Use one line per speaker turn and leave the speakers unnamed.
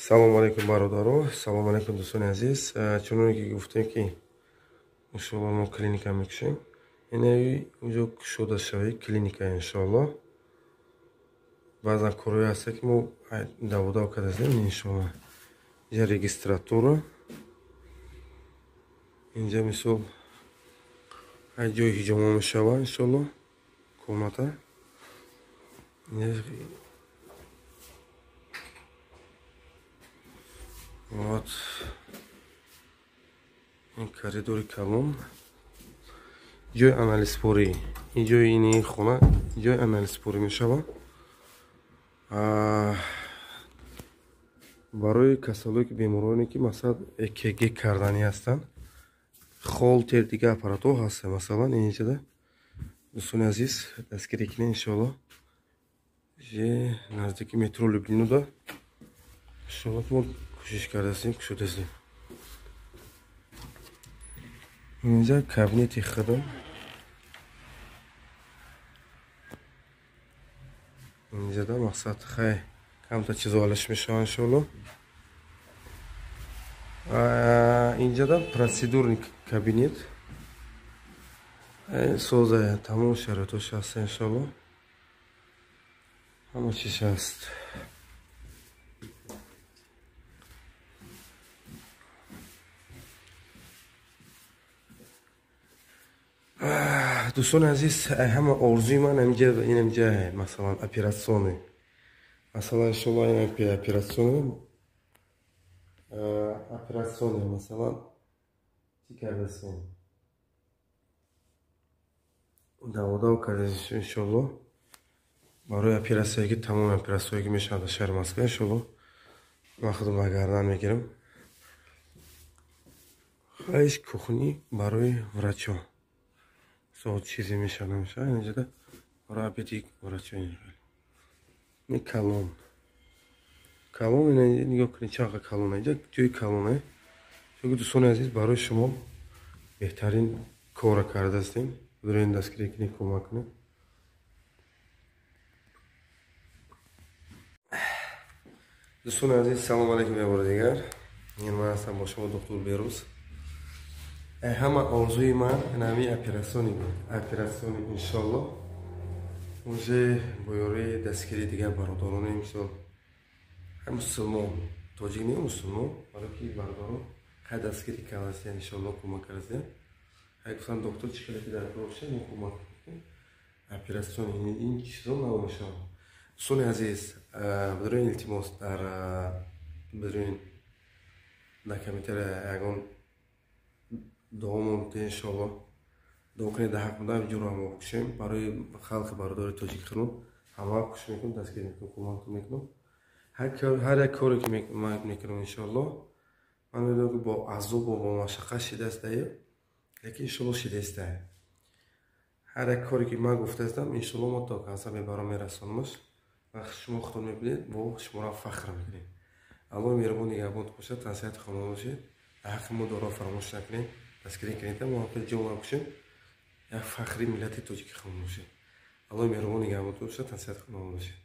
Салом алейкум бародаро, салом алейкум дӯстони азиз. Чуноне ки гуфтем ки иншоалло мо клиника мекушем. Инаи уҷо кушода шавӣ клиника иншоалло. Баъзан корҳое ҳаста ки мо давода кардазем иншоалло. Инҷа регистратура. Инҷа мисол ҳар ҷои ҳиҷома мешава иншоалло. Комната. Вот این коридори калон ҷои анализпорӣ. Ин ҷои ин хона ҷои анализпорӣ мешавад. барои касалое ки бемороне ки масалан ЭКГ кардани ҳастанд, холтер дига аппаратҳо ҳастанд. Масалан инҷада дӯстони азиз дастгирӣ кунед иншоалло. наздики метро Люблинуда иншоалло мо кӯшиш кардастем кушодастем. инҷа кабинети хидм. инҷада мақсад хай камта чизо ҳалаш мешавад иншоалло. инҷада процедурный кабинет. соза тамом шароитош ҳаст иншоалло. ҳама чиз ҳаст. дӯстони азиз, ҳама орзуи ман инҷа масалан оператсионе. Масалан иншоалло ин оператсионе масалан чӣ кардастем? давода кардастем иншоалло. барои операсияги тамоми операсияги мешавад дар шаҳри Москва иншоалло. ман худам ба гардан мегирам. хайш кухни барои врачо. соат чизе мешавад намешавад. инҷада барои обеди врачо. ин калон. калон ин нигоҳ кунед чақа калон. инҷа ҷои калоне. чунки дӯстони азиз барои шумо беҳтарин кора кардастем. бироин дастгирӣ кунед, кӯмак кунед. дӯстони азиз, салом алейкум я бори дигар. ман ҳастам бо шумо доктор Берӯз. ҳама орзуи ман нави операсиони иншоалло. уже бо ёрии дастгирии дигар бародарони мисол мусулмон, тоҷик не мусулмон, балки бародарон ҳар дастгирӣ кардастем иншоалло кӯмак кардастем. ҳар гуфтан доктор чӣ қилати дар кор бошад, мо кӯмак кардем. операсиони ин чизо намешавад. дӯстони азиз, бидурои илтимос дар бидурои дар комментария ягон дуо монда иншоалло. дуо кунед дар ҳақ будан видеоро ҳама кушем. барои халқи бародари тоҷикистон ҳама кӯшиш мекунем, дастгирӣ мекунем, кӯмак мекунем. ҳар як коре ки мекунем иншоалло. ман медонам ки бо азобу бо машаққат шидаст дае, лекин иншоалло шидеста. ҳар як коре ки ман гуфтаастам иншоалло мо то конца мебарам, мерасонамаш. вақти шумо худтон мебинед, бо шуморо фахр мекунем. аллоҳи меҳрубон нигаҳбонтон бошад, тансиҳати хонавода бошед. дар ҳаққи мо дуоро фаромӯш накунед. дастгирӣ кунед, мо ҳаққи ҷома кушем. як фахри миллати тоҷики хонавода бошед. аллоҳи меҳрубон нигаҳбонтон бошад, тансиҳати хонавода бошед.